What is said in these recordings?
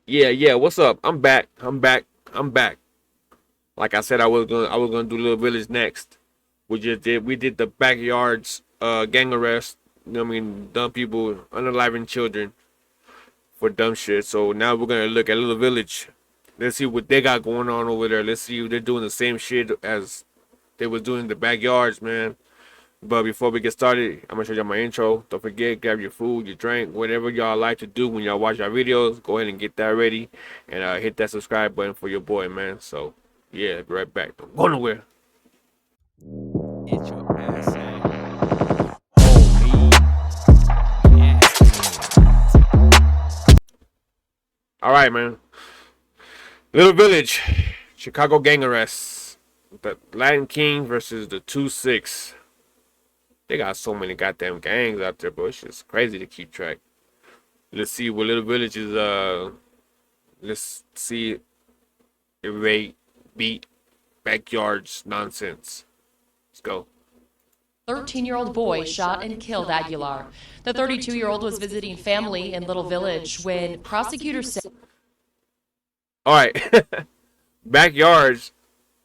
Yeah. What's up? I'm back. I'm back. Like I said, I was gonna do Little Village next. We did the backyards gang arrest. You know what I mean? Dumb people, unaliving children for dumb shit. So now we're gonna look at Little Village. Let's see what they got going on over there. Let's see if they're doing the same shit as they was doing in the backyards, man. But before we get started, I'm gonna show y'all my intro. Don't forget, grab your food, your drink, whatever y'all like to do when y'all watch our videos. Go ahead and get that ready, and hit that subscribe button for your boy, man. So yeah, be right back. Don't go nowhere. Get your ass at home, me. All right, man. Little Village, Chicago gang arrests. The Latin King versus the 2-6. They got so many goddamn gangs out there, bro. It's just crazy to keep track. Let's see what Little Village is. Let's see if they beat backyards nonsense. Let's go. 13-year-old boy shot and killed Aguilar. The 32-year-old was visiting family in Little Village when prosecutors said. All right, backyards.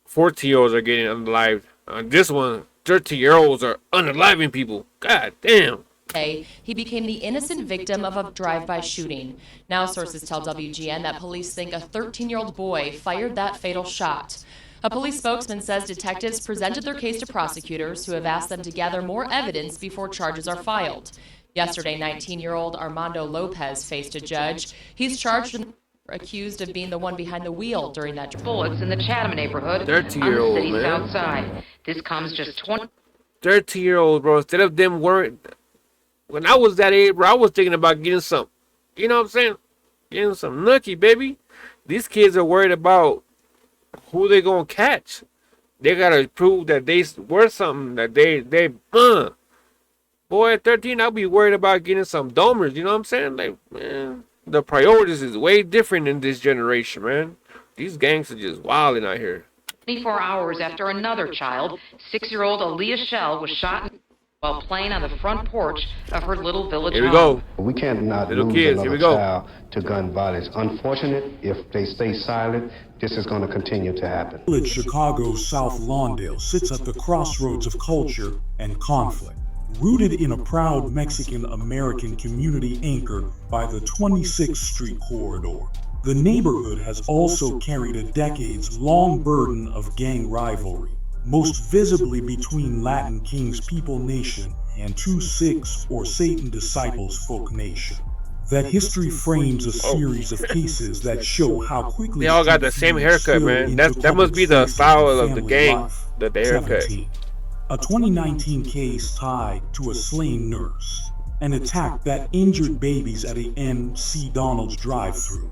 14-year-olds are getting unalived. On this one, 13-year-olds are unaliving people. God damn. He became the innocent victim of a drive-by shooting. Now sources tell WGN that police think a 13-year-old boy fired that fatal shot. A police spokesman says detectives presented their case to prosecutors who have asked them to gather more evidence before charges are filed. Yesterday, 19-year-old Armando Lopez faced a judge. He's charged and accused of being the one behind the wheel during that bullets in the Chatham neighborhood 13-year-old, on the city's man. south side. This comes just 13-year-old, bro. Instead of them worrying, when I was that age, bro, I was thinking about getting some. You know what I'm saying? Getting some nookie, baby. These kids are worried about who they gonna catch. They gotta prove that they worth something. That they. Boy, at 13, I'll be worried about getting some domers. You know what I'm saying? Like, man, the priorities is way different in this generation, man. These gangs are just wilding out here. 24 hours after another child, 6-year-old Aaliyah Shell, was shot while playing on the front porch of her Little Village Here we home. go. We cannot Little lose kids, here we another go. child to gun violence. Unfortunate, if they stay silent, this is going to continue to happen. Village, Chicago's South Lawndale sits at the crossroads of culture and conflict. Rooted in a proud Mexican-American community anchored by the 26th Street corridor, the neighborhood has also carried a decades-long burden of gang rivalry, most visibly between Latin Kings People Nation and 2-6 or Satan Disciples Folk Nation. That history frames a series of cases that show how quickly They all got the same haircut, man. That must be the style of the gang, the haircut. 17. A 2019 case tied to a slain nurse, an attack that injured babies at a MC Donald's drive-thru,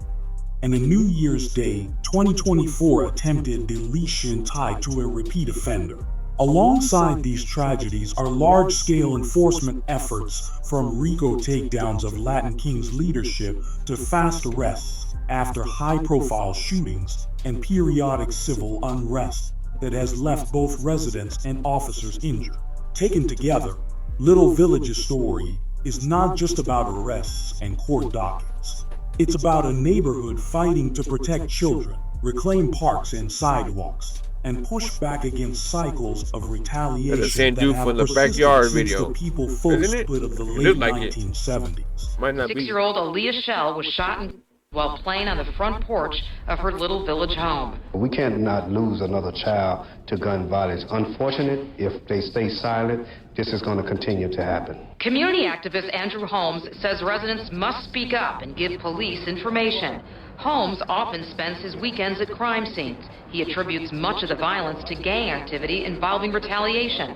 and a New Year's Day 2024 attempted deletion tied to a repeat offender. Alongside these tragedies are large-scale enforcement efforts from RICO takedowns of Latin Kings leadership to fast arrests after high-profile shootings and periodic civil unrest that has left both residents and officers injured. Taken together, Little Village's story is not just about arrests and court dockets. It's about a neighborhood fighting to protect children, reclaim parks and sidewalks, and push back against cycles of retaliation the same that dude have from the persisted backyard since video, the people-folk isn't it? split of the It late looked like it. 1970s. Might not be. 6-year-old Aaliyah Shell was shot while playing on the front porch of her Little Village home. We cannot lose another child to gun violence. Unfortunate, if they stay silent, this is going to continue to happen. Community activist Andrew Holmes says residents must speak up and give police information. Holmes often spends his weekends at crime scenes. He attributes much of the violence to gang activity involving retaliation.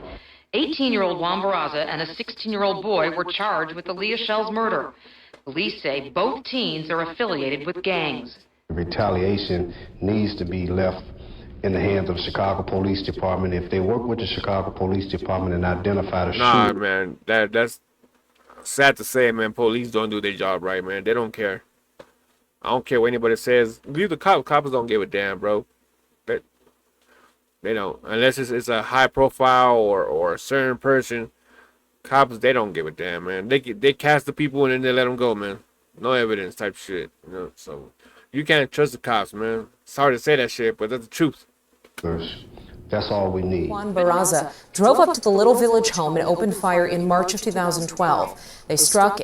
18-year-old Raza and a 16-year-old boy were charged with Aaliyah Shell's murder. Police say both teens are affiliated with gangs. Retaliation needs to be left in the hands of the Chicago Police Department. If they work with the Chicago Police Department and identify the shooter. Man. That's sad to say, man. Police don't do their job right, man. They don't care. I don't care what anybody says. Leave the cops. Cops don't give a damn, bro. They don't. Unless it's a high profile or a certain person. Cops, they don't give a damn, man. They cast the people and then they let them go, man. No evidence type shit, you know. So You can't trust the cops, man. It's hard to say that shit, but that's the truth. That's all we need. Raza drove up to the Little Village home and opened fire in March of 2012. They struck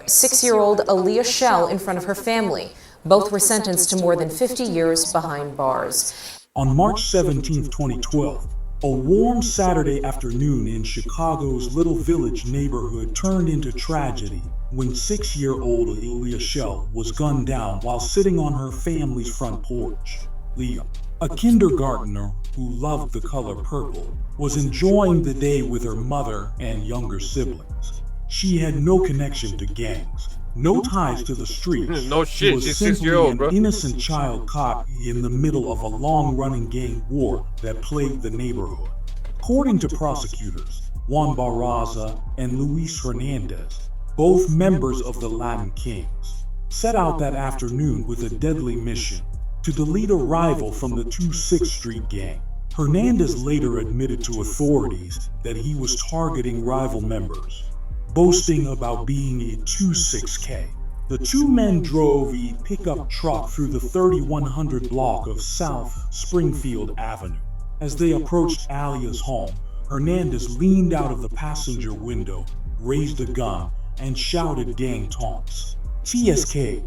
6-year-old Aaliyah Shell in front of her family. Both were sentenced to more than 50 years behind bars. On March 17, 2012, a warm Saturday afternoon in Chicago's Little Village neighborhood turned into tragedy when 6-year-old Aaliyah Shell was gunned down while sitting on her family's front porch. Leah, a kindergartner who loved the color purple, was enjoying the day with her mother and younger siblings. She had no connection to gangs, no ties to the streets. No shit, She was she's simply 6-year-old, bro. an innocent child caught in the middle of a long-running gang war that plagued the neighborhood. According to prosecutors, Juan Barraza and Luis Hernandez, both members of the Latin Kings, set out that afternoon with a deadly mission to delete a rival from the 26th Street gang. Hernandez later admitted to authorities that he was targeting rival members, boasting about being a 26K. The two men drove a pickup truck through the 3100 block of South Springfield Avenue. As they approached Aaliyah's home, Hernandez leaned out of the passenger window, raised a gun, and shouted gang taunts. TSK,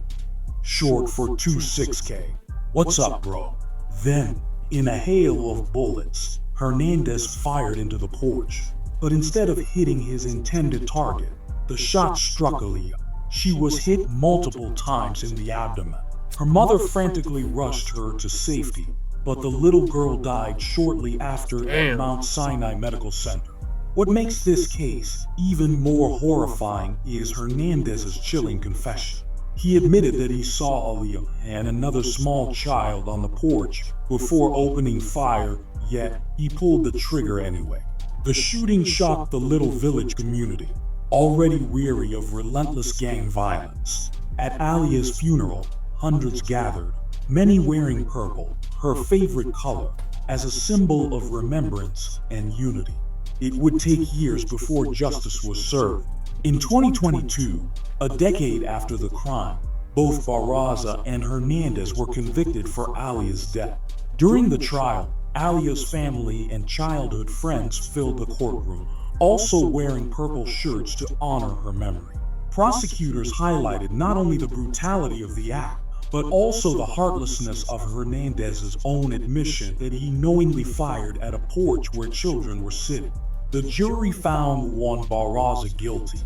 short for 26K. What's up, bro? Then, in a hail of bullets, Hernandez fired into the porch. But instead of hitting his intended target, the shot struck Aaliyah. She was hit multiple times in the abdomen. Her mother frantically rushed her to safety, but the little girl died shortly after at Mount Sinai Medical Center. What makes this case even more horrifying is Hernandez's chilling confession. He admitted that he saw Aaliyah and another small child on the porch before opening fire, yet he pulled the trigger anyway. The shooting shocked the Little Village community, already weary of relentless gang violence. At Aaliyah's funeral, hundreds gathered, many wearing purple, her favorite color, as a symbol of remembrance and unity. It would take years before justice was served. In 2022, a decade after the crime, both Barraza and Hernandez were convicted for Aaliyah's death. During the trial, Aaliyah's family and childhood friends filled the courtroom, also wearing purple shirts to honor her memory. Prosecutors highlighted not only the brutality of the act, but also the heartlessness of Hernandez's own admission that he knowingly fired at a porch where children were sitting. The jury found Juan Barraza guilty,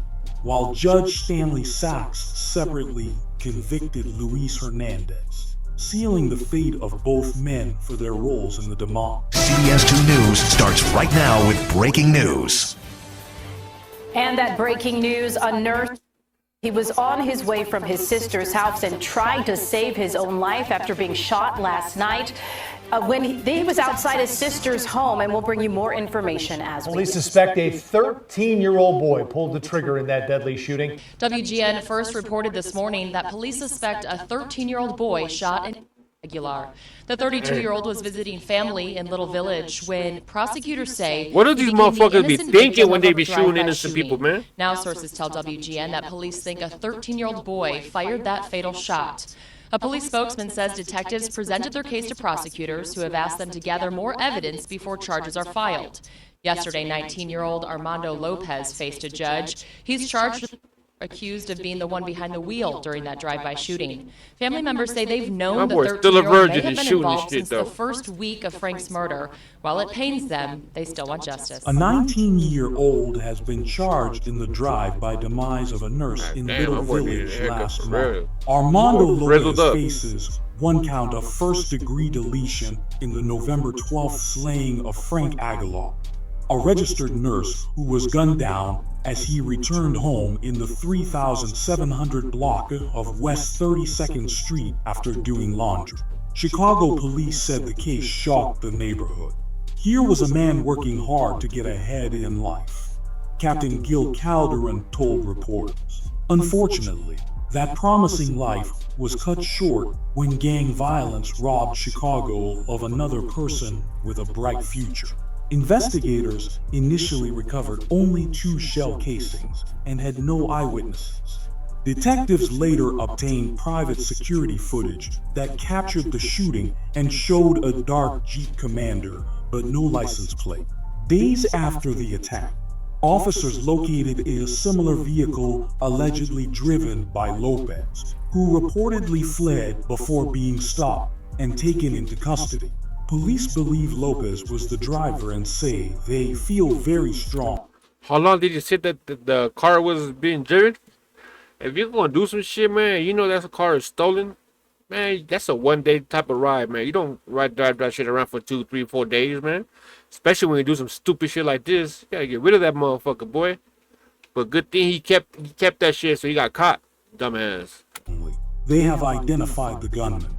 while Judge Stanley Sachs separately convicted Luis Hernandez, sealing the fate of both men for their roles in the demise. CBS 2 News starts right now with breaking news. And that breaking news, a nurse, he was on his way from his sister's house and trying to save his own life after being shot last night when he was outside his sister's home, and we'll bring you more information as we Police suspect a 13-year-old boy pulled the trigger in that deadly shooting. WGN first reported this morning that police suspect a 13-year-old boy shot in Aguilar. The 32-year-old was visiting family in Little Village when prosecutors say, what do these motherfuckers be thinking when they be shooting innocent people, man? Now sources tell WGN that police think a 13-year-old boy fired that fatal shot. A police spokesman says detectives presented their case to prosecutors who have asked them to gather more evidence before charges are filed. Yesterday, 19-year-old Armando Lopez faced a judge. He's charged with accused of being the one behind the wheel during that drive-by shooting. Family members say they've known the 13-year-old may have been involved since the first week of Frank's murder. While it pains them, they still want justice. A 19-year-old has been charged in the drive-by demise of a nurse in Little Village last month. Armando Lopez faces one count of first-degree deletion in the November 12th slaying of Frank Aguilar, a registered nurse who was gunned down as he returned home in the 3700 block of West 32nd Street after doing laundry. Chicago police said the case shocked the neighborhood. Here was a man working hard to get ahead in life, Captain Gil Calderon told reporters. Unfortunately, that promising life was cut short when gang violence robbed Chicago of another person with a bright future. Investigators initially recovered only 2 shell casings and had no eyewitnesses. Detectives later obtained private security footage that captured the shooting and showed a dark Jeep Commander, but no license plate. Days after the attack, officers located a similar vehicle allegedly driven by Lopez, who reportedly fled before being stopped and taken into custody. Police believe Lopez was the driver and say they feel very strong. How long did you say that the car was being driven? If you're gonna do some shit, man, you know that the car is stolen, man, that's a 1 day type of ride, man. You don't drive that shit around for 2, 3, 4 days, man. Especially when you do some stupid shit like this. You gotta get rid of that motherfucker, boy. But good thing he kept that shit, so he got caught, dumbass. They have identified the gunman,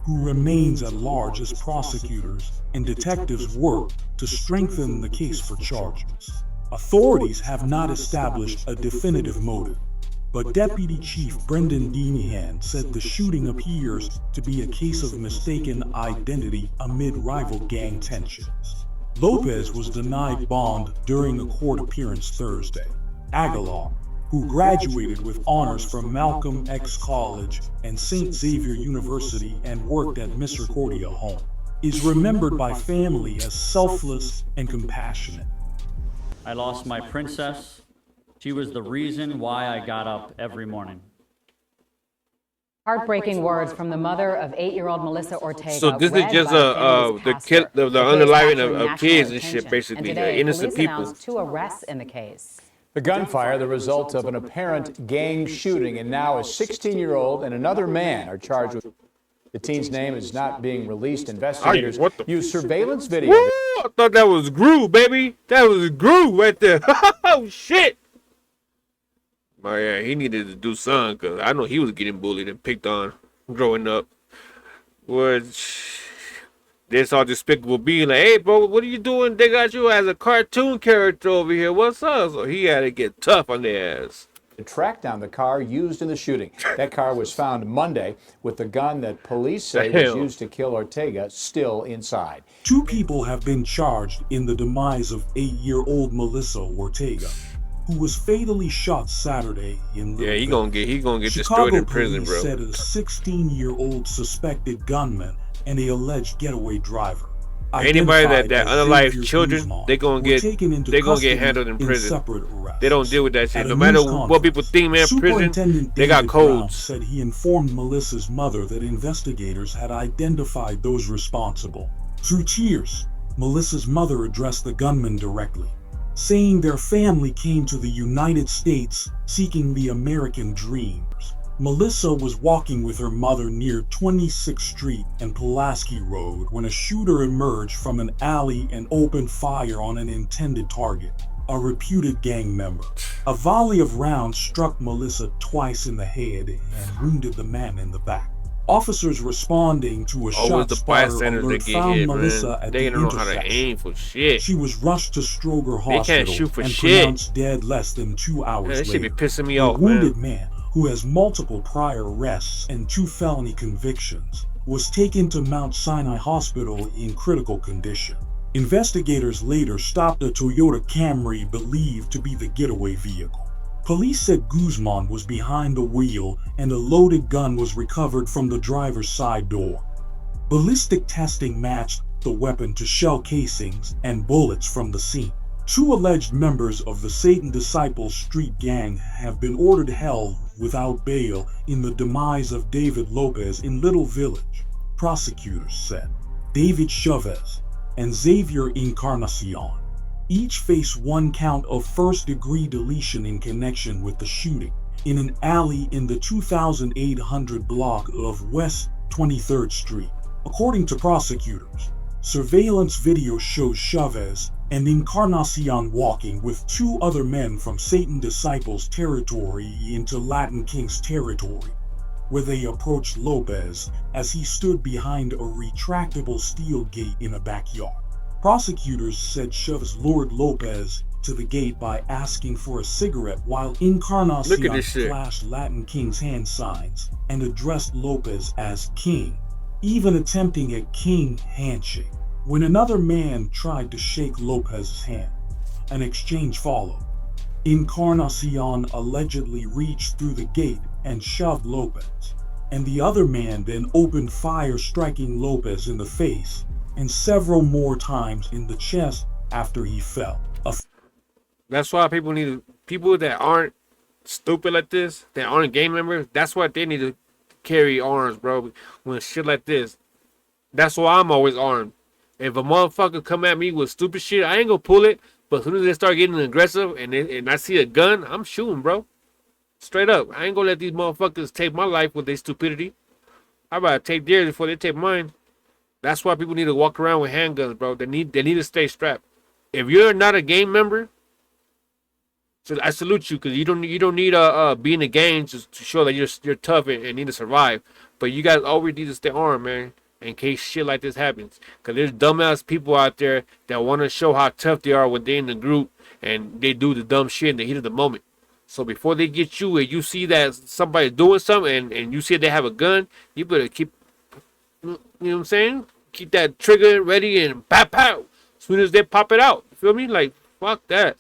who remains at large as prosecutors and detectives work to strengthen the case for charges. Authorities have not established a definitive motive, but Deputy Chief Brendan Deenihan said the shooting appears to be a case of mistaken identity amid rival gang tensions. Lopez was denied bond during a court appearance Thursday. Aguilar, who graduated with honors from Malcolm X College and St. Xavier University and worked at Misericordia Home, is remembered by family as selfless and compassionate. I lost my princess. She was the reason why I got up every morning. Heartbreaking words from the mother of 8-year-old Melissa Ortega. So this is just the underlying of kids and shit, basically, innocent people. 2 arrests in the case. The gunfire, the result of an apparent gang shooting, and now a 16-year-old and another man are charged with. The teen's name is not being released. Investigators use surveillance video. Woo! I thought that was Groove, baby. That was Groove right there. Oh, shit. Oh, yeah, he needed to do something, because I know he was getting bullied and picked on growing up. Which, this all despicable being like, hey, bro, what are you doing? They got you as a cartoon character over here. What's up? So he had to get tough on their ass. To track down the car used in the shooting. That car was found Monday with the gun that police say was used to kill Ortega still inside. 2 people have been charged in the demise of 8-year-old Melissa Ortega, who was fatally shot Saturday in the he gonna get destroyed in prison, bro. Said a 16-year-old suspected gunman and a alleged getaway driver. Anybody that unalived children, they gonna get handled in prison. They don't deal with that shit. No matter what people think, man, prison, they got codes. Said he informed Melissa's mother that investigators had identified those responsible. Through tears, Melissa's mother addressed the gunman directly, saying their family came to the United States seeking the American dreams. Melissa was walking with her mother near 26th Street and Pulaski Road when a shooter emerged from an alley and opened fire on an intended target, a reputed gang member. A volley of rounds struck Melissa twice in the head and wounded the man in the back. Officers responding to a shot spotter alert found Melissa at the intersection. She was rushed to Stroger Hospital and pronounced dead less than 2 hours later. That should be pissing me off, man. The wounded man, who has multiple prior arrests and 2 felony convictions, was taken to Mount Sinai Hospital in critical condition. Investigators later stopped a Toyota Camry believed to be the getaway vehicle. Police said Guzman was behind the wheel and a loaded gun was recovered from the driver's side door. Ballistic testing matched the weapon to shell casings and bullets from the scene. 2 alleged members of the Satan Disciples street gang have been ordered held without bail in the demise of David Lopez in Little Village, prosecutors said. David Chavez and Xavier Encarnacion each face 1 count of first-degree deletion in connection with the shooting in an alley in the 2800 block of West 23rd Street. According to prosecutors, surveillance video shows Chavez and Encarnacion walking with 2 other men from Satan Disciples territory into Latin Kings territory, where they approached Lopez as he stood behind a retractable steel gate in a backyard. Prosecutors said Chavez lured Lopez to the gate by asking for a cigarette while Encarnacion flashed Latin King's hand signs and addressed Lopez as King, even attempting a King handshake. When another man tried to shake Lopez's hand, an exchange followed. Encarnacion allegedly reached through the gate and shoved Lopez, and the other man then opened fire, striking Lopez in the face and several more times in the chest after he fell. That's why people that aren't stupid like this, that aren't gang members, that's why they need to carry arms, bro. When shit like this, that's why I'm always armed. If a motherfucker come at me with stupid shit, I ain't gonna pull it. But as soon as they start getting aggressive and I see a gun, I'm shooting, bro. Straight up. I ain't gonna let these motherfuckers take my life with their stupidity. I'd rather take theirs before they take mine. That's why people need to walk around with handguns, bro. They need to stay strapped. If you're not a gang member, so I salute you, because you don't need be in the gang to show that you're tough and need to survive. But you guys always need to stay armed, man, in case shit like this happens. Because there's dumbass people out there that want to show how tough they are when they're in the group and they do the dumb shit in the heat of the moment. So before they get you and you see that somebody's doing something and you see they have a gun, you better keep, you know what I'm saying? Keep that trigger ready and pow pow as soon as they pop it out. You feel me? Like, fuck that.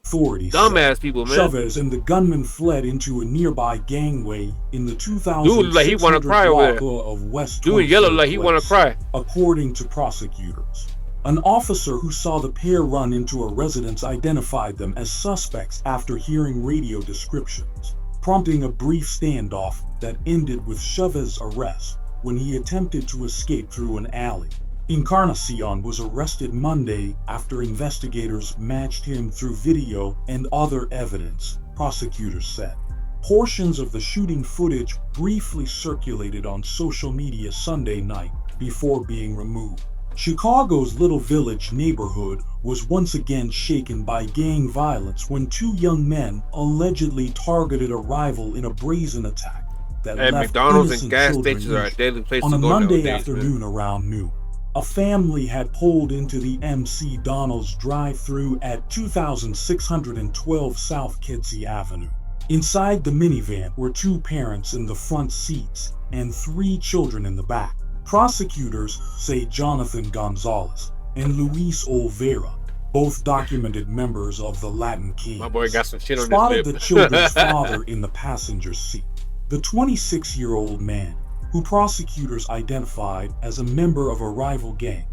Authorities dumbass people, man. Chavez and the gunman fled into a nearby gangway in the 2000 Dude, like he want to cry over there. Of West Dude in yellow, like he want to cry. According to prosecutors, an officer who saw the pair run into a residence identified them as suspects after hearing radio descriptions, prompting a brief standoff that ended with Chavez's arrest when he attempted to escape through an alley. Encarnacion was arrested Monday after investigators matched him through video and other evidence, prosecutors said. Portions of the shooting footage briefly circulated on social media Sunday night before being removed. Chicago's Little Village neighborhood was once again shaken by gang violence when two young men allegedly targeted a rival in a brazen attack that left McDonald's and gas children stations are a daily place on to a go Monday nowadays, afternoon man. around noon. A family had pulled into the MC Donald's drive-thru at 2612 South Kedzie Avenue. Inside the minivan were two parents in the front seats and three children in the back. Prosecutors say Jonathan Gonzalez and Luis Olvera, both documented members of the Latin Kings, My boy got some shit on spotted his the lip. children's father in the passenger seat. The 26-year-old man, who prosecutors identified as a member of a rival gang,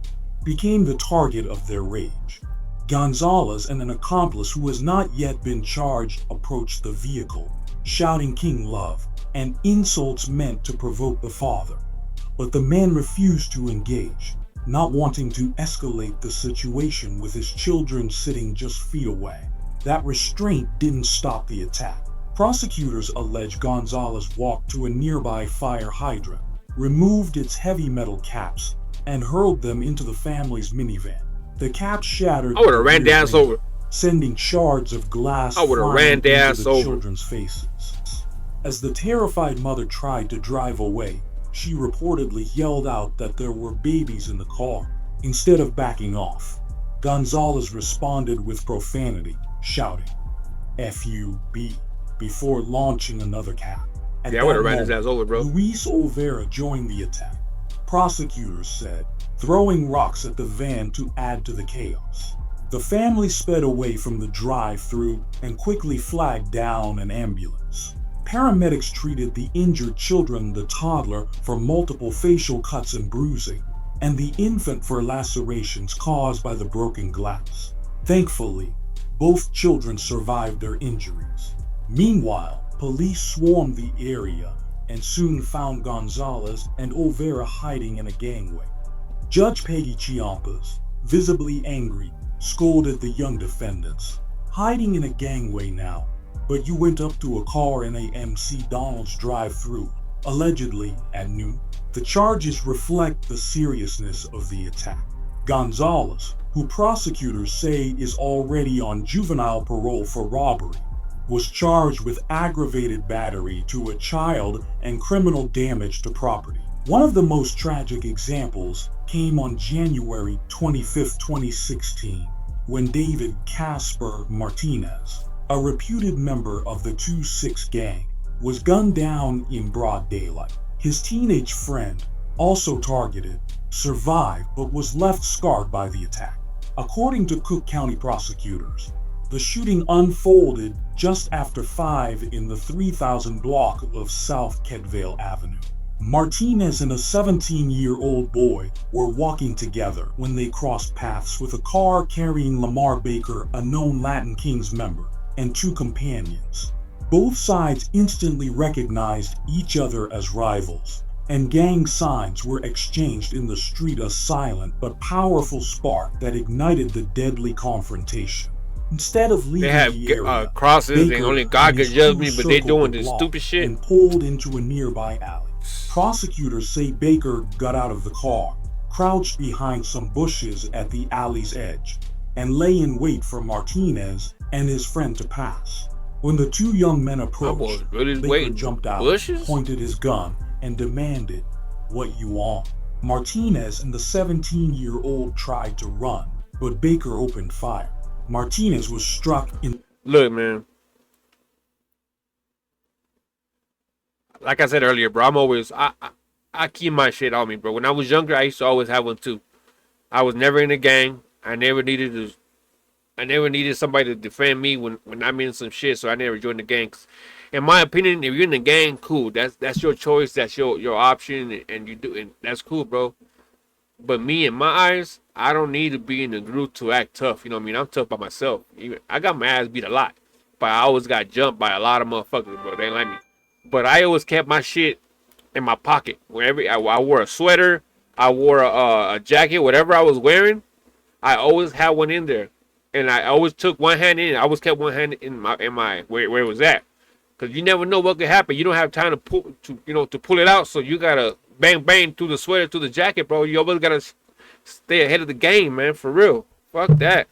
became the target of their rage. Gonzalez and an accomplice who has not yet been charged approached the vehicle, shouting King Love and insults meant to provoke the father. But the man refused to engage, not wanting to escalate the situation with his children sitting just feet away. That restraint didn't stop the attack. Prosecutors allege Gonzalez walked to a nearby fire hydrant, removed its heavy metal caps, and hurled them into the family's minivan. The caps shattered. I would have ran their ass over. Sending shards of glass I would have flying ran their into ass the over. children's faces. As the terrified mother tried to drive away, she reportedly yelled out that there were babies in the car. Instead of backing off, Gonzalez responded with profanity, shouting, "F-U-B," before launching another cap. At Yeah, I would have that ran his moment, ass over, bro. Luis Olvera joined the attack, prosecutors said, throwing rocks at the van to add to the chaos. The family sped away from the drive-thru and quickly flagged down an ambulance. Paramedics treated the injured children, the toddler, for multiple facial cuts and bruising, and the infant for lacerations caused by the broken glass. Thankfully, both children survived their injuries. Meanwhile, police swarmed the area and soon found Gonzalez and Olvera hiding in a gangway. Judge Peggy Chiampas, visibly angry, scolded the young defendants. "Hiding in a gangway now, but you went up to a car in a MC Donald's drive-thru, allegedly at noon." The charges reflect the seriousness of the attack. Gonzalez, who prosecutors say is already on juvenile parole for robbery, was charged with aggravated battery to a child and criminal damage to property. One of the most tragic examples came on January 25, 2016, when David Casper Martinez, a reputed member of the 2-6 gang, was gunned down in broad daylight. His teenage friend, also targeted, survived but was left scarred by the attack. According to Cook County prosecutors, The shooting unfolded just after 5 in the 3000 block of South Kedvale Avenue. Martinez and a 17-year-old boy were walking together when they crossed paths with a car carrying Lamar Baker, a known Latin Kings member, and 2 companions. Both sides instantly recognized each other as rivals, and gang signs were exchanged in the street, a silent but powerful spark that ignited the deadly confrontation. Instead of leaving the area, crosses, Baker and only God could judge me, but they doing this stupid shit and pulled into a nearby alley. Prosecutors say Baker got out of the car, crouched behind some bushes at the alley's edge, and lay in wait for Martinez and his friend to pass. When the 2 young men approached, Baker jumped out, pointed his gun, and demanded, "What you want?" Martinez and the 17-year-old tried to run, but Baker opened fire. Martinez was struck in... Look, man. Like I said earlier, bro, I'm always... I keep my shit on me, bro. When I was younger, I used to always have one, too. I was never in a gang. I never needed somebody to defend me when I'm in some shit, so I never joined the gangs. In my opinion, if you're in the gang, cool. That's your choice. That's your option, and you do, and that's cool, bro. But me, in my eyes, I don't need to be in the group to act tough. You know what I mean? I'm tough by myself. I got my ass beat a lot, but I always got jumped by a lot of motherfuckers, bro. They ain't like me. But I always kept my shit in my pocket. Wherever I wore a sweater, I wore a jacket, whatever I was wearing, I always had one in there, and I always took one hand in. I always kept one hand in my where it was at, cause you never know what could happen. You don't have time to pull it out, so you gotta bang through the sweater, through the jacket, bro. You always gotta stay ahead of the game, man, for real. Fuck that.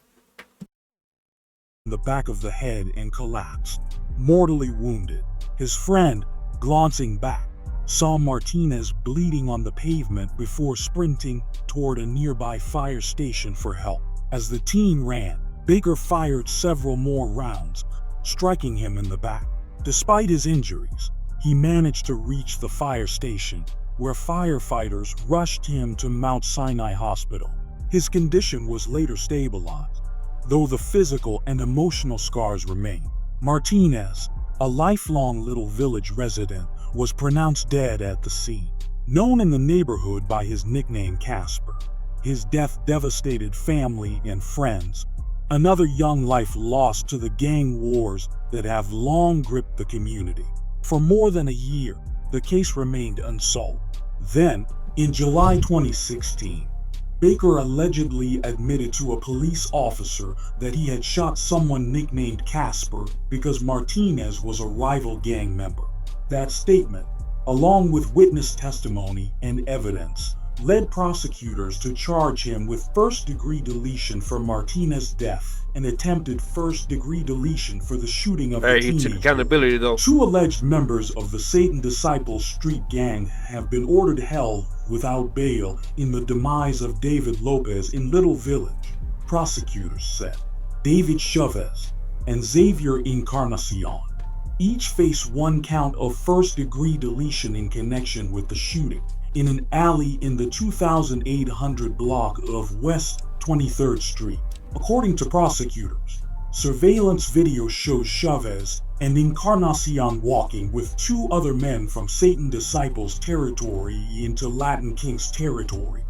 The back of the head and collapsed, mortally wounded. His friend, glancing back, saw Martinez bleeding on the pavement before sprinting toward a nearby fire station for help. As the teen ran, Baker fired several more rounds, striking him in the back. Despite his injuries, he managed to reach the fire station, where firefighters rushed him to Mount Sinai Hospital. His condition was later stabilized, though the physical and emotional scars remain. Martinez, a lifelong Little Village resident, was pronounced dead at the scene. Known in the neighborhood by his nickname Casper, his death devastated family and friends, another young life lost to the gang wars that have long gripped the community. For more than a year, the case remained unsolved. Then, in July 2016, Baker allegedly admitted to a police officer that he had shot someone nicknamed Casper because Martinez was a rival gang member. That statement, along with witness testimony and evidence, led prosecutors to charge him with first-degree deletion for Martinez's death and attempted first-degree deletion for the shooting of the teenager. Accountability, though. 2 alleged members of the Satan Disciples street gang have been ordered held without bail in the demise of David Lopez in Little Village, prosecutors said. David Chavez and Xavier Encarnacion each face 1 count of first-degree deletion in connection with the shooting in an alley in the 2800 block of West 23rd Street. According to prosecutors, surveillance video shows Chavez and Encarnacion walking with 2 other men from Satan Disciples territory into Latin Kings territory,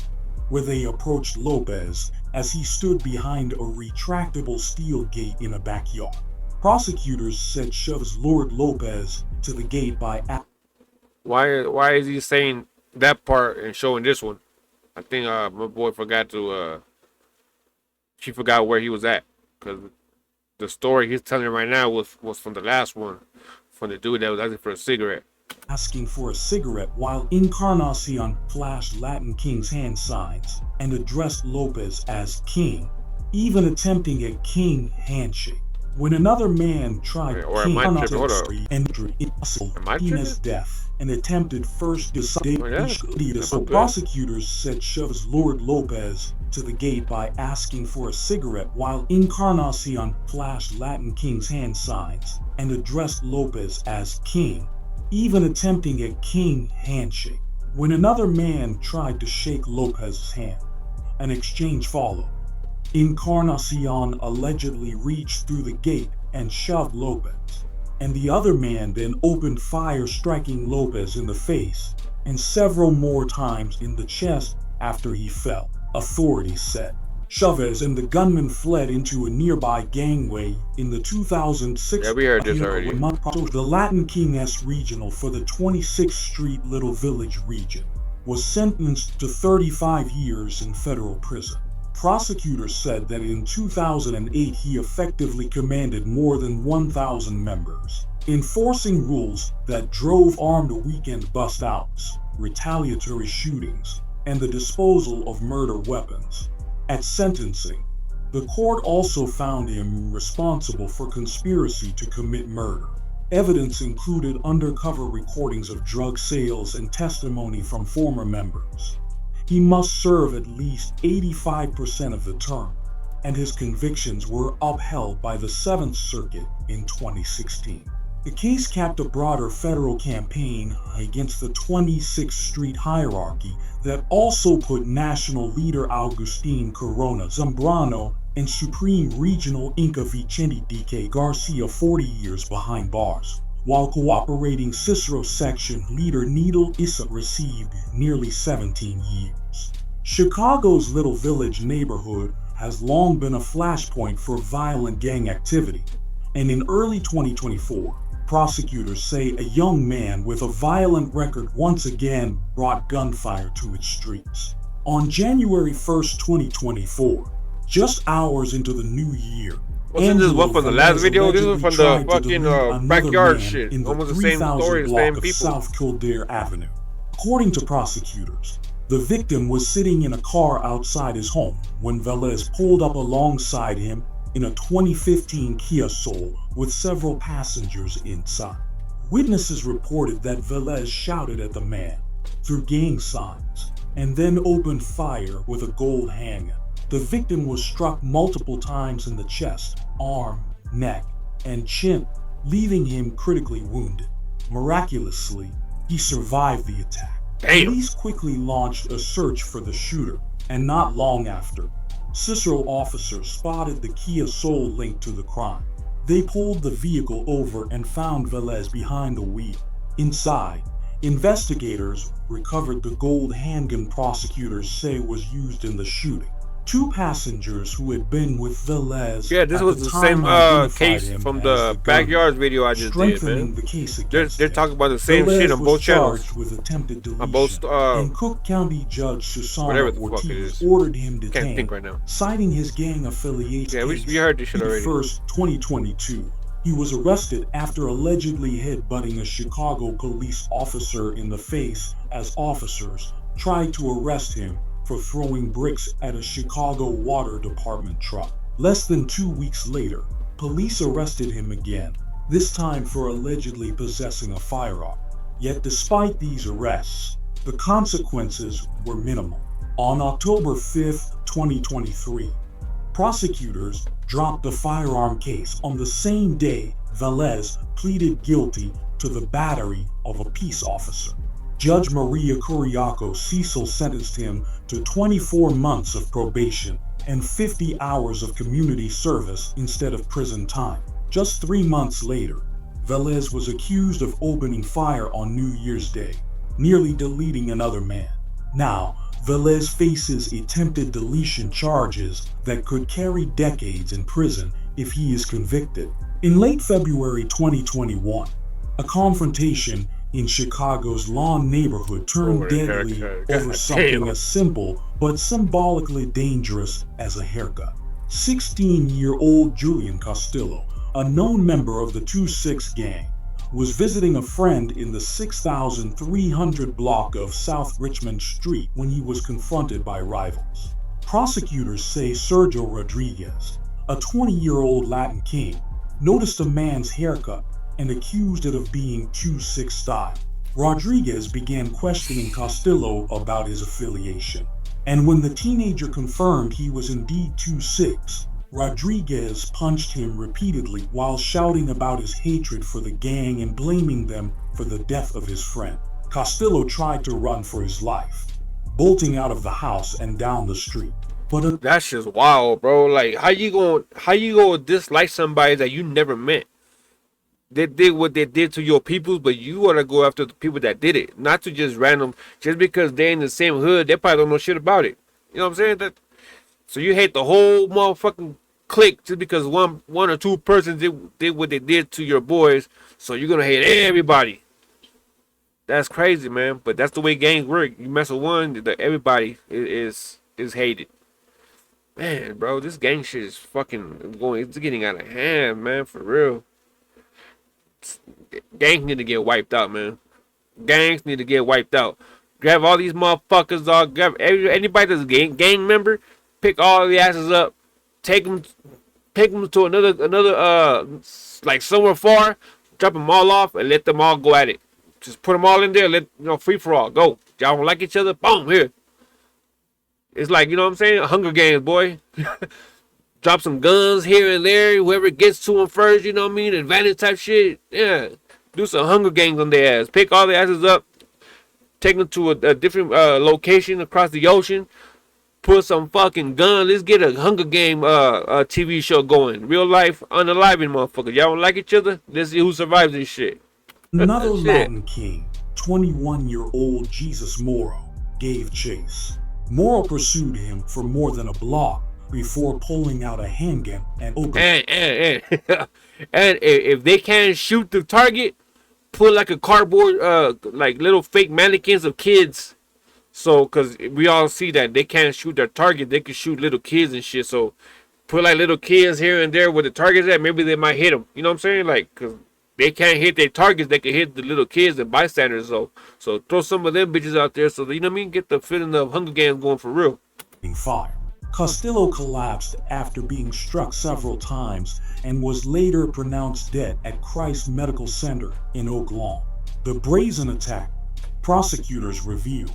where they approached Lopez as he stood behind a retractable steel gate in a backyard. Prosecutors said Chavez lured Lopez to the gate by... Why is he saying that part and showing this one? I think my boy forgot to... She forgot where he was at. Because the story he's telling right now was from the last one. From the dude that was asking for a cigarette. Asking for a cigarette while Encarnacion flashed Latin King's hand signs and addressed Lopez as King, even attempting a King handshake. When another man tried King and Martinez's death and attempted first so prosecutors said Chavez lured Lopez to the gate by asking for a cigarette while Encarnacion flashed Latin King's hand signs and addressed Lopez as King, even attempting a King handshake. When another man tried to shake Lopez's hand, an exchange followed. Encarnacion allegedly reached through the gate and shoved Lopez, and the other man then opened fire, striking Lopez in the face and several more times in the chest after he fell, authorities said. Chavez and the gunman fled into a nearby gangway in the 2006 Yeah, we heard this already. The Latin King S Regional for the 26th Street Little Village region was sentenced to 35 years in federal prison. Prosecutors said that in 2008 he effectively commanded more than 1,000 members, enforcing rules that drove armed weekend bust-outs, retaliatory shootings, and the disposal of murder weapons. At sentencing, the court also found him responsible for conspiracy to commit murder. Evidence included undercover recordings of drug sales and testimony from former members. He must serve at least 85% of the term, and his convictions were upheld by the 7th Circuit in 2016. The case capped a broader federal campaign against the 26th Street hierarchy that also put national leader Agustin Corona Zambrano and Supreme Regional Inca Vicente D.K. Garcia 40 years behind bars, while cooperating Cicero section leader Needle Issa received nearly 17 years. Chicago's Little Village neighborhood has long been a flashpoint for violent gang activity, and in early 2024, prosecutors say a young man with a violent record once again brought gunfire to its streets. On January 1st, 2024, just hours into the new year, wasn't this one from the last video? This was from the fucking backyard shit. Almost the same story, the same people. South Kildare Avenue. According to prosecutors, the victim was sitting in a car outside his home when Velez pulled up alongside him in a 2015 Kia Soul with several passengers inside. Witnesses reported that Velez shouted at the man through gang signs and then opened fire with a gold handgun. The victim was struck multiple times in the chest, arm, neck, and chin, leaving him critically wounded. Miraculously, he survived the attack. Police quickly launched a search for the shooter, and not long after, Cicero officers spotted the Kia Soul linked to the crime. They pulled the vehicle over and found Velez behind the wheel. Inside, investigators recovered the gold handgun prosecutors say was used in the shooting. Two passengers who had been with Velez. Yeah, this was the same case from the backyard video I just did, man. The case they're talking about the same shit on both channels. With attempted deletion, on both, and Cook County Judge Susana Ortiz ordered him detained, can't think right now, citing his gang affiliation. Yeah, we heard this shit already. 1st, 2022. He was arrested after allegedly headbutting a Chicago police officer in the face as officers tried to arrest him for throwing bricks at a Chicago Water Department truck. Less than 2 weeks later, police arrested him again, this time for allegedly possessing a firearm. Yet despite these arrests, the consequences were minimal. On October 5th, 2023, prosecutors dropped the firearm case on the same day Velez pleaded guilty to the battery of a peace officer. Judge Maria Curiaco Cecil sentenced him to 24 months of probation and 50 hours of community service instead of prison time. Just 3 months later, Velez was accused of opening fire on New Year's Day, nearly deleting another man. Now, Velez faces attempted deletion charges that could carry decades in prison if he is convicted. In late February 2021, a confrontation in Chicago's Lawn neighborhood turned deadly over something as simple but symbolically dangerous as a haircut. 16-year-old Julian Castillo, a known member of the 2-6 gang, was visiting a friend in the 6300 block of South Richmond Street when he was confronted by rivals. Prosecutors say Sergio Rodriguez, a 20-year-old Latin king, noticed a man's haircut and accused it of being 2-6 style. Rodriguez began questioning Castillo about his affiliation, and when the teenager confirmed he was indeed 2-6, Rodriguez punched him repeatedly while shouting about his hatred for the gang and blaming them for the death of his friend. Castillo tried to run for his life, bolting out of the house and down the street. But that's just wild, bro. Like, how you gonna dislike somebody that you never met? They did what they did to your peoples, but you want to go after the people that did it, not to just random, just because they're in the same hood. They probably don't know shit about it. You know what I'm saying? So you hate the whole motherfucking clique just because one or two persons did what they did to your boys. So you're gonna hate everybody. That's crazy, man. But that's the way gangs work. You mess with one, everybody is hated. Man, bro, this gang shit is fucking going. It's getting out of hand, man. For real. Gangs need to get wiped out, man. Gangs need to get wiped out. Grab all these motherfuckers, dog. Grab anybody that's a gang member. Pick all the asses up. Take them to another like somewhere far. Drop them all off and let them all go at it. Just put them all in there. Let free for all. Go. Y'all don't like each other. Boom, here. It's like, you know what I'm saying? Hunger Games, boy. Drop some guns here and there. Whoever gets to them first, you know what I mean? Advantage type shit. Yeah. Do some Hunger Games on their ass. Pick all the asses up. Take them to a different location across the ocean. Put some fucking gun. Let's get a Hunger Game TV show going. Real life, unaliving motherfuckers. Y'all don't like each other? Let's see who survives this shit. Another Latin king, 21-year-old Jesus Moro, gave chase. Moro pursued him for more than a block before pulling out a handgun and opening. And if they can't shoot the target, put like a cardboard, like little fake mannequins of kids. So, because we all see that they can't shoot their target, they can shoot little kids and shit. So, put like little kids here and there where the target's at. Maybe they might hit them. You know what I'm saying? Like, because they can't hit their targets, they can hit the little kids and bystanders. So throw some of them bitches out there so that, you know what I mean? Get the feeling of Hunger Games going for real. Fire. Castillo collapsed after being struck several times and was later pronounced dead at Christ Medical Center in Oak Lawn. The brazen attack, prosecutors reveal,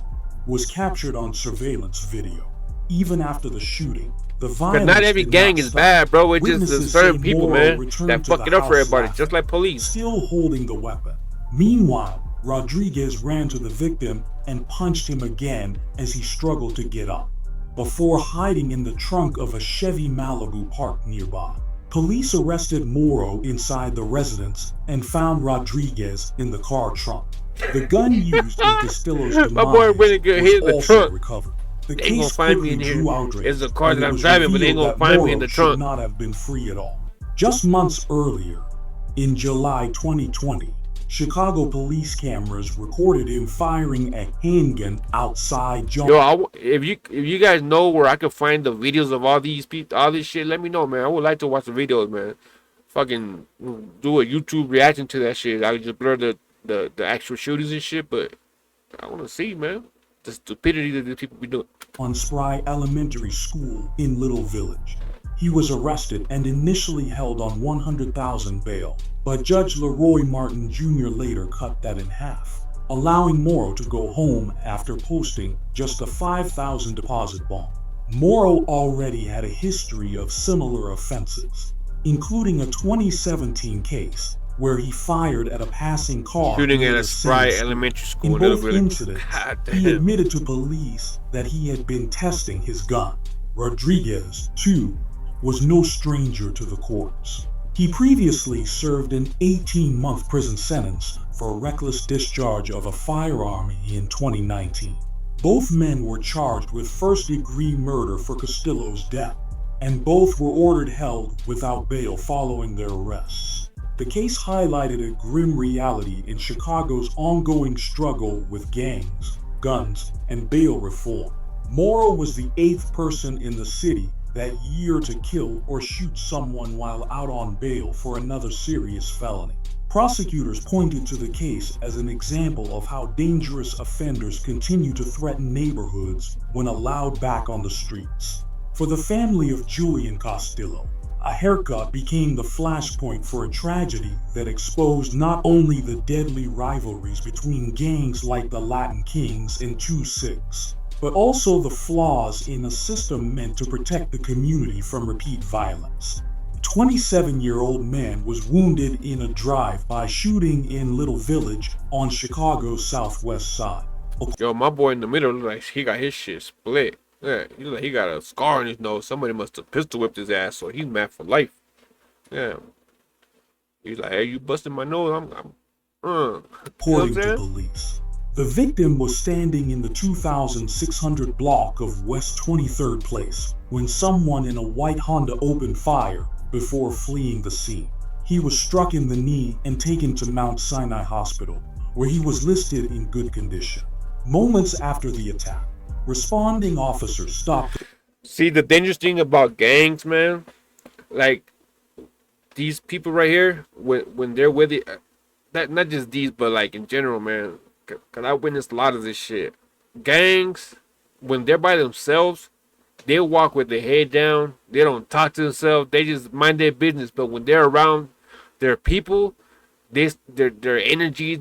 was captured on surveillance video. Even after the shooting, the violence. But not every gang is bad, bro. It's just certain people, man, that fuck it up for everybody, just like police. Still holding the weapon. Meanwhile, Rodriguez ran to the victim and punched him again as he struggled to get up, before hiding in the trunk of a Chevy Malibu parked nearby. Police arrested Moro inside the residence and found Rodriguez in the car trunk. The gun used in Castillo's demise my boy really good hit in the trunk. Recovered. The they ain't gonna case find me in here. It's a car that I'm driving, but they ain't gonna find me in the trunk. Should not have been free at all. Just months earlier, in July 2020, Chicago police cameras recorded him firing a handgun outside John. Yo, if you guys know where I could find the videos of all these people, all this shit, let me know, man. I would like to watch the videos, man. Fucking do a YouTube reaction to that shit. I would just blur the actual shootings and shit, but I want to see, man, the stupidity that these people be doing. On Spry Elementary School in Little Village. He was arrested and initially held on $100,000 bail, but Judge Leroy Martin Jr. later cut that in half, allowing Moro to go home after posting just a $5,000 deposit bond. Moro already had a history of similar offenses, including a 2017 case where he fired at a passing car. Shooting at a Spry Elementary School. In both incidents, he admitted to police that he had been testing his gun. Rodriguez, too, was no stranger to the courts. He previously served an 18-month prison sentence for reckless discharge of a firearm in 2019. Both men were charged with first-degree murder for Castillo's death, and both were ordered held without bail following their arrests. The case highlighted a grim reality in Chicago's ongoing struggle with gangs, guns, and bail reform. Moro was the 8th person in the city that year to kill or shoot someone while out on bail for another serious felony. Prosecutors pointed to the case as an example of how dangerous offenders continue to threaten neighborhoods when allowed back on the streets. For the family of Julian Castillo, a haircut became the flashpoint for a tragedy that exposed not only the deadly rivalries between gangs like the Latin Kings and 2-6, but also the flaws in a system meant to protect the community from repeat violence. A 27-year-old man was wounded in a drive-by shooting in Little Village on Chicago's southwest side. Yo, my boy in the middle look like he got his shit split. Yeah, he got a scar on his nose. Somebody must have pistol whipped his ass, so he's mad for life. Yeah. He's like, hey, you busted my nose. According to police, the victim was standing in the 2600 block of West 23rd Place when someone in a white Honda opened fire before fleeing the scene. He was struck in the knee and taken to Mount Sinai Hospital, where he was listed in good condition. Moments after the attack, responding officers stopped. See, the dangerous thing about gangs, man, like these people right here, when they're with it, not just these, but like in general, man, because I witnessed a lot of this shit. Gangs, when they're by themselves, they walk with their head down. They don't talk to themselves. They just mind their business. But when they're around their people, their energy,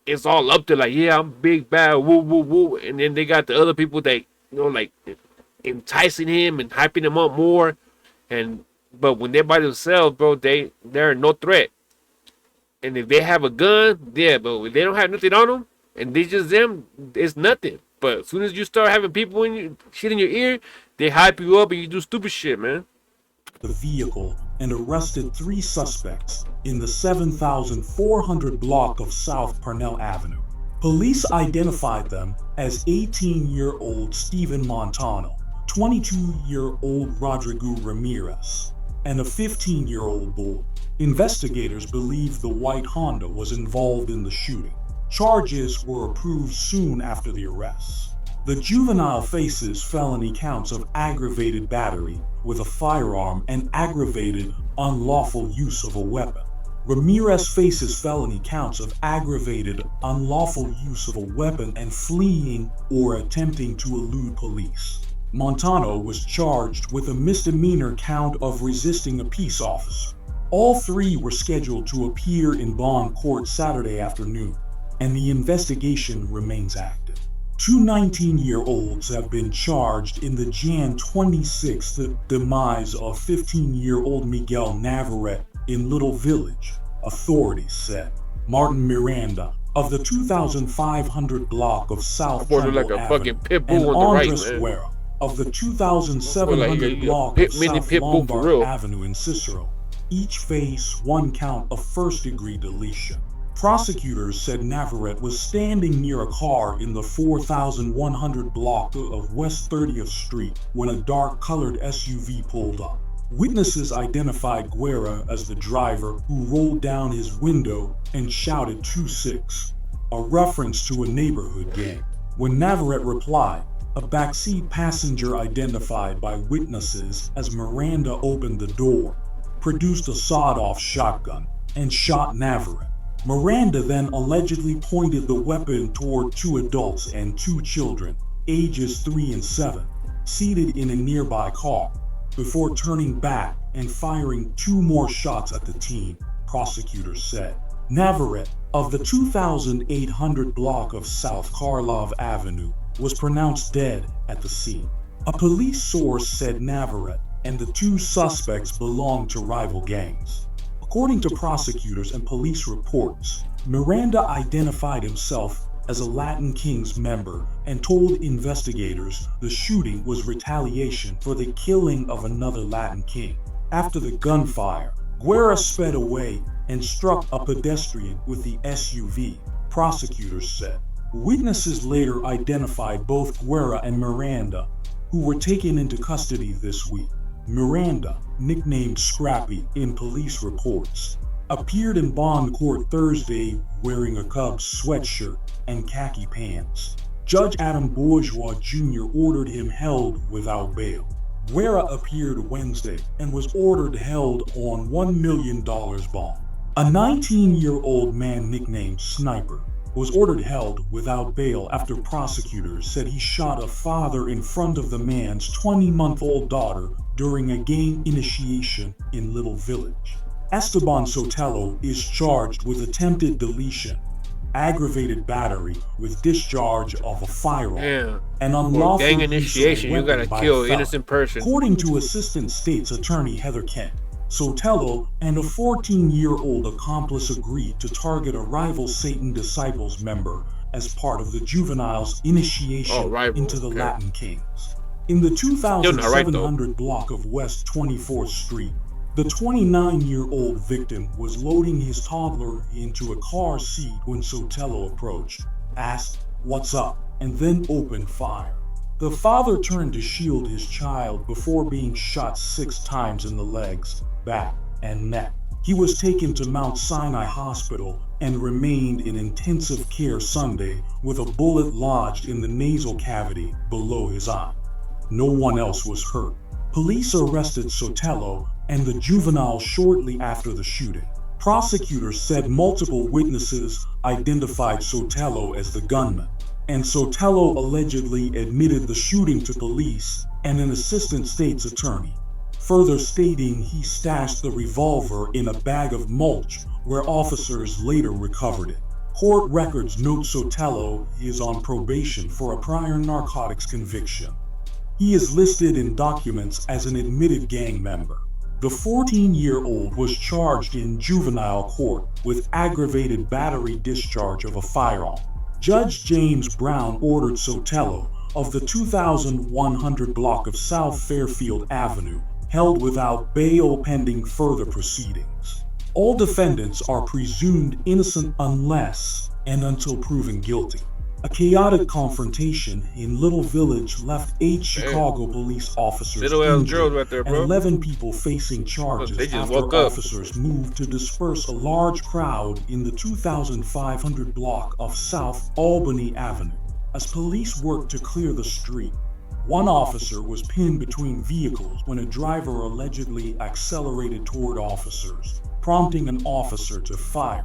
it's all up to like, yeah, I'm big, bad, woo, woo, woo. And then they got the other people that, like enticing him and hyping him up more. But when they're by themselves, bro, they're no threat. And if they have a gun, yeah, but if they don't have nothing on them, and they just them, it's nothing. But as soon as you start having people shit in your ear, they hype you up and you do stupid shit, man. The vehicle and arrested 3 suspects in the 7400 block of South Parnell Avenue. Police identified them as 18-year-old Steven Montano, 22-year-old Rodrigo Ramirez, and a 15-year-old boy. Investigators believe the white Honda was involved in the shooting. Charges were approved soon after the arrests. The juvenile faces felony counts of aggravated battery with a firearm and aggravated unlawful use of a weapon. Ramirez faces felony counts of aggravated unlawful use of a weapon and fleeing or attempting to elude police. Montano was charged with a misdemeanor count of resisting a peace officer. All 3 were scheduled to appear in bond court Saturday afternoon, and the investigation remains active. 2 19-year-olds have been charged in the Jan 26th demise of 15-year-old Miguel Navarrete in Little Village, authorities said. Martin Miranda of the 2500 block of South Tremble Avenue and Andres Guerra of the 2700 block of South Lombard Avenue in Cicero each face 1 count of first-degree deletion. Prosecutors said Navarrete was standing near a car in the 4100 block of West 30th Street when a dark-colored SUV pulled up. Witnesses identified Guerra as the driver who rolled down his window and shouted 2-6, a reference to a neighborhood gang. When Navarrete replied, a backseat passenger identified by witnesses as Miranda opened the door, produced a sawed-off shotgun, and shot Navarrete. Miranda then allegedly pointed the weapon toward 2 adults and 2 children, ages 3 and 7, seated in a nearby car, before turning back and firing 2 more shots at the teen, prosecutors said. Navarrete, of the 2800 block of South Karlov Avenue, was pronounced dead at the scene. A police source said Navarrete and the 2 suspects belonged to rival gangs. According to prosecutors and police reports, Miranda identified himself as a Latin Kings member and told investigators the shooting was retaliation for the killing of another Latin King. After the gunfire, Guerra sped away and struck a pedestrian with the SUV, prosecutors said. Witnesses later identified both Guerra and Miranda, who were taken into custody this week. Miranda, nicknamed Scrappy in police reports, appeared in bond court Thursday wearing a Cubs sweatshirt and khaki pants. Judge Adam Bourgeois Jr. ordered him held without bail. Guerra appeared Wednesday and was ordered held on $1 million bond. A 19-year-old man nicknamed Sniper was ordered held without bail after prosecutors said he shot a father in front of the man's 20-month-old daughter during a gang initiation in Little Village. Esteban Sotelo is charged with attempted deletion, aggravated battery with discharge of a firearm, and unlawful gang initiation. You gotta kill an innocent person. According to Assistant State's Attorney Heather Kent, Sotelo and a 14-year-old accomplice agreed to target a rival Satan Disciples member as part of the juvenile's initiation into the Latin Kings. In the You're not right, though. 2700 block of West 24th Street, the 29-year-old victim was loading his toddler into a car seat when Sotelo approached, asked, "What's up?" and then opened fire. The father turned to shield his child before being shot 6 times in the legs, back, and neck. He was taken to Mount Sinai Hospital and remained in intensive care Sunday with a bullet lodged in the nasal cavity below his eye. No one else was hurt. Police arrested Sotelo and the juvenile shortly after the shooting. Prosecutors said multiple witnesses identified Sotelo as the gunman, and Sotelo allegedly admitted the shooting to police and an assistant state's attorney, further stating he stashed the revolver in a bag of mulch where officers later recovered it. Court records note Sotelo is on probation for a prior narcotics conviction. He is listed in documents as an admitted gang member. The 14-year-old was charged in juvenile court with aggravated battery discharge of a firearm. Judge James Brown ordered Sotelo of the 2100 block of South Fairfield Avenue held without bail pending further proceedings. All defendants are presumed innocent unless and until proven guilty. A chaotic confrontation in Little Village left 8 Chicago police officers injured right there, and 11 people facing charges after officers moved to disperse a large crowd in the 2500 block of South Albany Avenue. As police worked to clear the street, one officer was pinned between vehicles when a driver allegedly accelerated toward officers, prompting an officer to fire.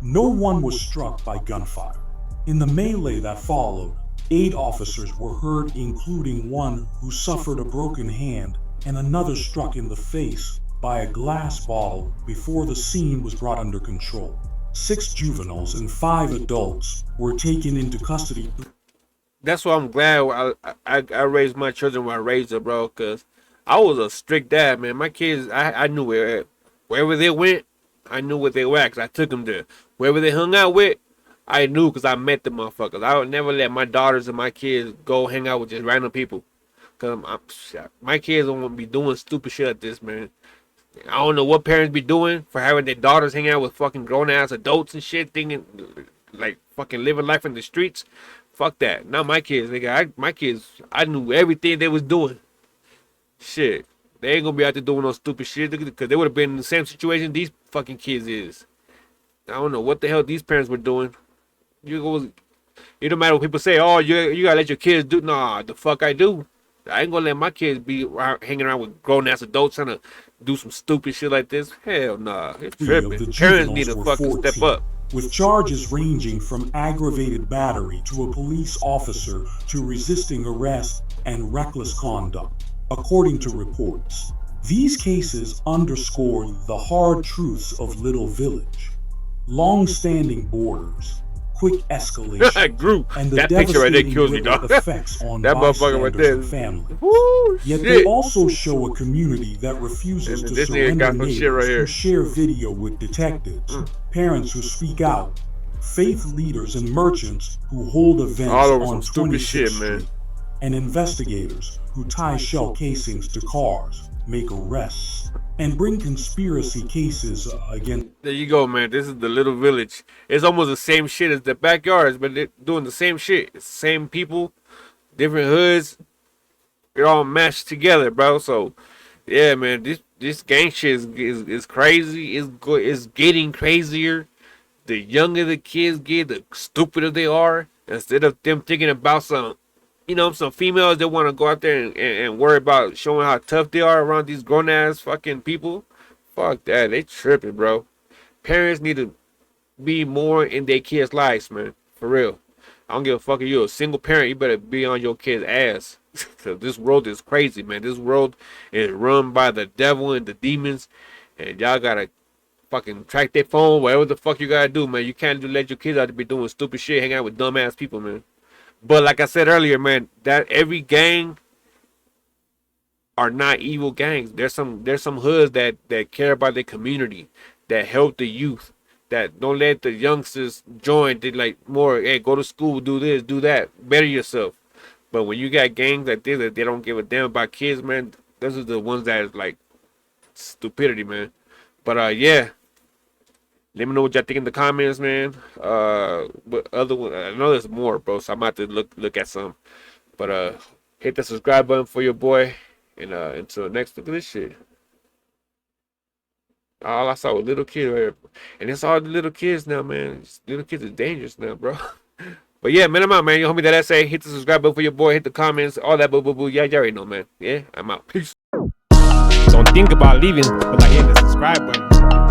No one was struck by gunfire. In the melee that followed, 8 officers were hurt, including one who suffered a broken hand and another struck in the face by a glass bottle before the scene was brought under control. 6 juveniles and 5 adults were taken into custody. That's why I'm glad I raised my children when I raised them, bro, because I was a strict dad, man. My kids, I knew wherever they went, I knew what they were at because I took them there. Wherever they hung out with, I knew because I met the motherfuckers. I would never let my daughters and my kids go hang out with just random people. Because my kids don't want to be doing stupid shit like this, man. I don't know what parents be doing for having their daughters hang out with fucking grown-ass adults and shit, thinking, like, fucking living life in the streets. Fuck that. Not my kids, nigga. My kids, I knew everything they was doing. Shit. They ain't gonna be out there doing no stupid shit because they would have been in the same situation these fucking kids is. I don't know what the hell these parents were doing. It don't matter what people say. Oh, you gotta let your kids do. Nah, the fuck I do. I ain't gonna let my kids be hanging around with grown ass adults trying to do some stupid shit like this. Hell nah, it's tripping. Parents need to fucking step up. With charges ranging from aggravated battery to a police officer to resisting arrest and reckless conduct, according to reports. These cases underscore the hard truths of Little Village. Long-standing borders, quick escalation, and the that picture right there kills me, dog. Effects on that motherfucker right there. Family. Woo, Yet shit. they also show a community that refuses to surrender neighbors who share video with detectives, parents who speak out, faith leaders and merchants who hold events on 26th Street, and investigators who tie shell casings to cars, make arrests, and bring conspiracy cases against. There you go, man. This is the Little Village. It's almost the same shit as the backyards, but they're doing the same shit. It's the same people, different hoods. They're all mashed together, bro. So, yeah, man, this gang shit is crazy. It's getting crazier. The younger the kids get, the stupider they are. Instead of them thinking about some females that want to go out there and worry about showing how tough they are around these grown-ass fucking people. Fuck that. They tripping, bro. Parents need to be more in their kids' lives, man. For real. I don't give a fuck if you're a single parent. You better be on your kid's ass. Because this world is crazy, man. This world is run by the devil and the demons. And y'all gotta fucking track their phone, whatever the fuck you gotta do, man. You can't let your kids out to be doing stupid shit, hang out with dumb-ass people, man. But like I said earlier, man, that every gang are not evil gangs. There's some hoods that care about their community, that help the youth, that don't let the youngsters join. They like more, hey, go to school, do this, do that, better yourself. But when you got gangs like this that they don't give a damn about kids, man, those are the ones that is like stupidity, man. But yeah, let me know what y'all think in the comments, man. But other one, I know there's more, bro. So I'm about to look at some. But hit the subscribe button for your boy, and until next, look at this shit. All I saw was little kids, right? And it's all the little kids now, man. Little kids are dangerous now, bro. But yeah, man, I'm out, man. You homie that I say, hit the subscribe button for your boy, hit the comments, all that boo boo boo. Yeah, you already know, man. Yeah, I'm out. Peace. Don't think about leaving without hitting the subscribe button.